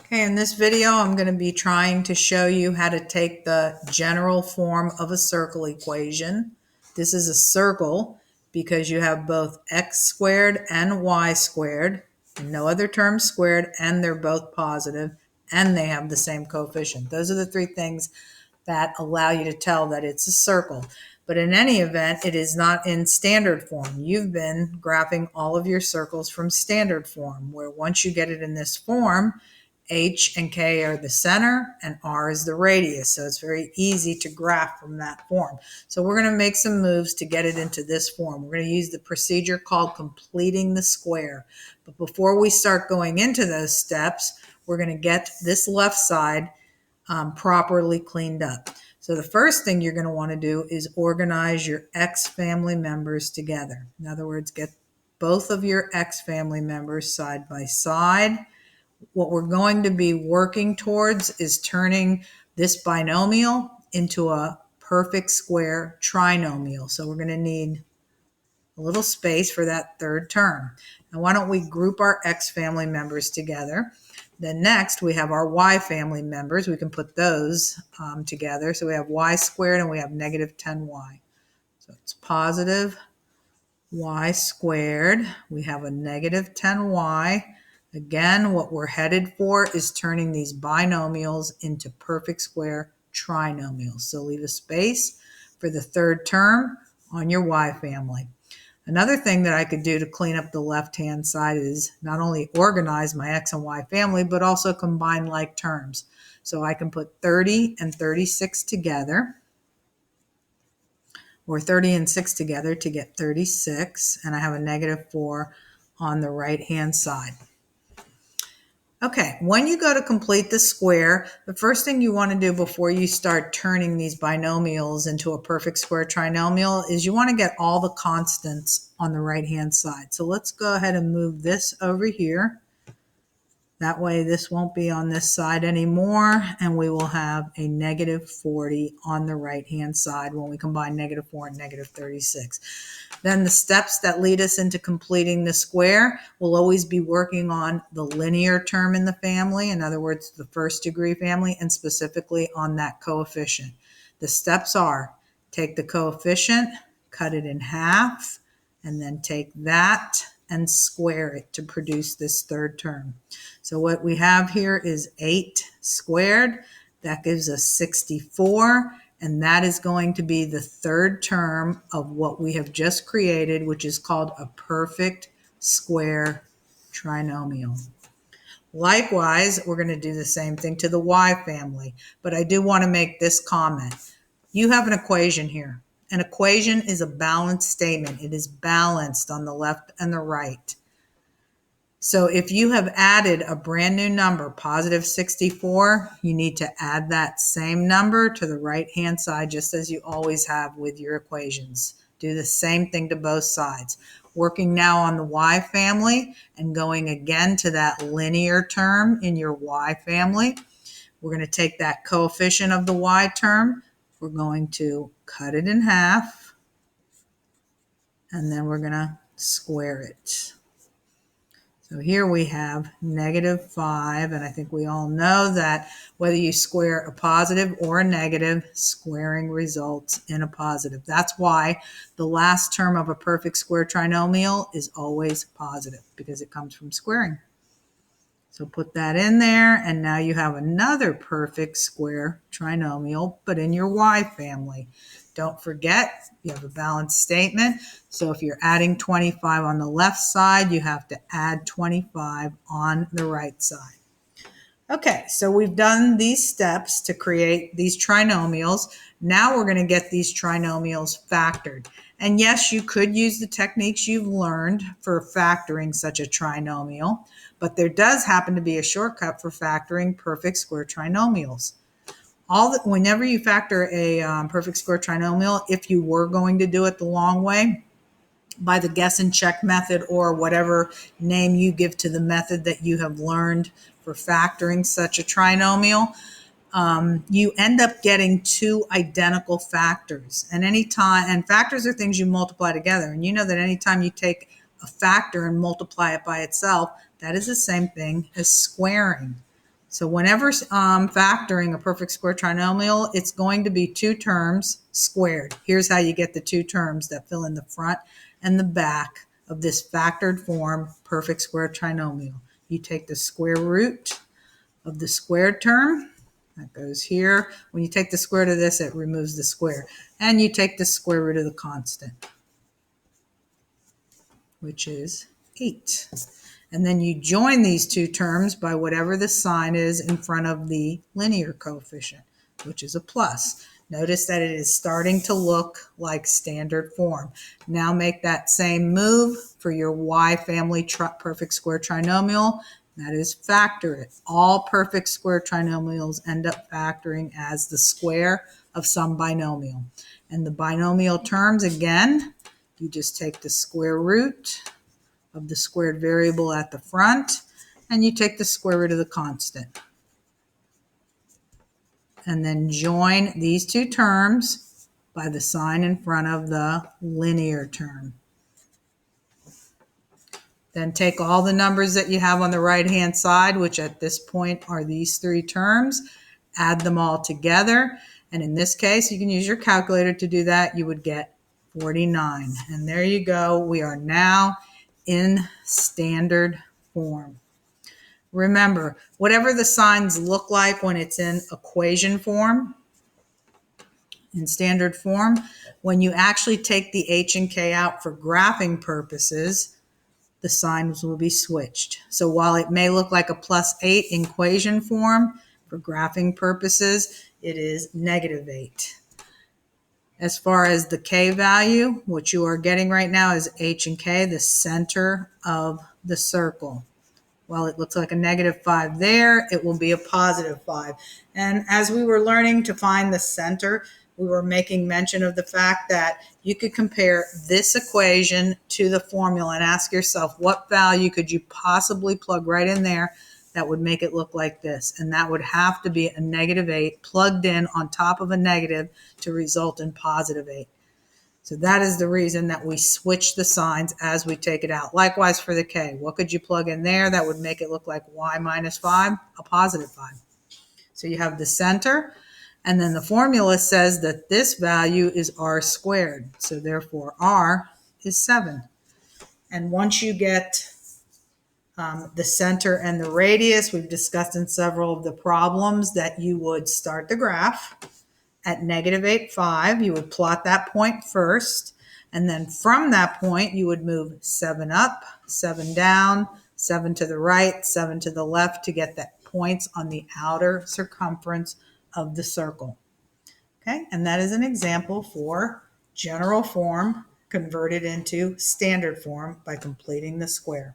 Okay, in this video, I'm going to be trying to show you how to take the general form of a circle equation. This is a circle because you have both x squared and y squared, and no other term squared, and they're both positive, and they have the same coefficient. Those are the three things that allow you to tell that it's a circle. But in any event, it is not in standard form. You've been graphing all of your circles from standard form, where once you get it in this form, H and K are the center and R is the radius. So it's very easy to graph from that form. So we're going to make some moves to get it into this form. We're going to use the procedure called completing the square. But before we start going into those steps, we're going to get this left side properly cleaned up. So the first thing you're going to want to do is organize your X family members together. In other words, get both of your X family members side by side. What we're going to be working towards is turning this binomial into a perfect square trinomial. So we're going to need a little space for that third term. Now, why don't we group our X family members together? Then next, we have our Y family members. We can put those together. So we have Y squared and we have negative 10Y. So it's positive Y squared. We have a negative 10Y. Again, what we're headed for is turning these binomials into perfect square trinomials. So leave a space for the third term on your Y family. Another thing that I could do to clean up the left-hand side is not only organize my X and Y family, but also combine like terms. So I can put 30 and 36 together, or 30 and 6 together to get 36, and I have a negative 4 on the right-hand side. Okay, when you go to complete the square, the first thing you want to do before you start turning these binomials into a perfect square trinomial is you want to get all the constants on the right-hand side. So let's go ahead and move this over here. That way this won't be on this side anymore, and we will have a negative 40 on the right-hand side when we combine negative 4 and negative 36. Then the steps that lead us into completing the square will always be working on the linear term in the family, in other words, the first degree family, and specifically on that coefficient. The steps are take the coefficient, cut it in half, and then take that and square it to produce this third term. So what we have here is 8 squared. That gives us 64, and that is going to be the third term of what we have just created, which is called a perfect square trinomial. Likewise, we're going to do the same thing to the Y family, but I do want to make this comment. You have an equation here. An equation is a balanced statement. It is balanced on the left and the right. So if you have added a brand new number, positive 64, you need to add that same number to the right-hand side, just as you always have with your equations. Do the same thing to both sides. Working now on the Y family and going again to that linear term in your Y family. We're going to take that coefficient of the Y term. We're going to cut it in half, and then we're going to square it. So here we have negative 5, and I think we all know that whether you square a positive or a negative, squaring results in a positive. That's why the last term of a perfect square trinomial is always positive, because it comes from squaring. So put that in there, and now you have another perfect square trinomial, but in your Y family. Don't forget, you have a balanced statement. So if you're adding 25 on the left side, you have to add 25 on the right side. Okay, so we've done these steps to create these trinomials. Now we're going to get these trinomials factored. And yes, you could use the techniques you've learned for factoring such a trinomial, but there does happen to be a shortcut for factoring perfect square trinomials. Whenever you factor a perfect square trinomial, if you were going to do it the long way, by the guess and check method, or whatever name you give to the method that you have learned for factoring such a trinomial, you end up getting two identical factors. And factors are things you multiply together. And you know that anytime you take a factor and multiply it by itself, that is the same thing as squaring. So whenever factoring a perfect square trinomial, it's going to be two terms squared. Here's how you get the two terms that fill in the front and the back of this factored form perfect square trinomial. You take the square root of the squared term, that goes here. When you take the square root of this, it removes the square. And you take the square root of the constant, which is 8. And then you join these two terms by whatever the sign is in front of the linear coefficient, which is a plus. Notice that it is starting to look like standard form. Now make that same move for your Y family perfect square trinomial. That is, factor it. All perfect square trinomials end up factoring as the square of some binomial. And the binomial terms, again, you just take the square root of the squared variable at the front, and you take the square root of the constant. And then join these two terms by the sign in front of the linear term. Then take all the numbers that you have on the right-hand side, which at this point are these three terms, add them all together. And in this case, you can use your calculator to do that. You would get 49. And there you go. We are now in standard form. Remember, whatever the signs look like when it's in equation form, in standard form, when you actually take the h and k out for graphing purposes, the signs will be switched. So while it may look like a +8 in equation form, for graphing purposes, it is -8. As far as the k value, what you are getting right now is h and k, the center of the circle. While it looks like a -5 there, it will be a +5. And as we were learning to find the center, we were making mention of the fact that you could compare this equation to the formula and ask yourself, what value could you possibly plug right in there that would make it look like this? And that would have to be a -8 plugged in on top of a negative to result in +8. So that is the reason that we switch the signs as we take it out. Likewise for the k. What could you plug in there that would make it look like y -5? A +5. So you have the center, and then the formula says that this value is r squared. So therefore r is 7. And once you get the center and the radius, we've discussed in several of the problems that you would start the graph at -8, 5. You would plot that point first, and then from that point, you would move 7 up, 7 down, 7 to the right, 7 to the left to get the points on the outer circumference of the circle. Okay, and that is an example for general form converted into standard form by completing the square.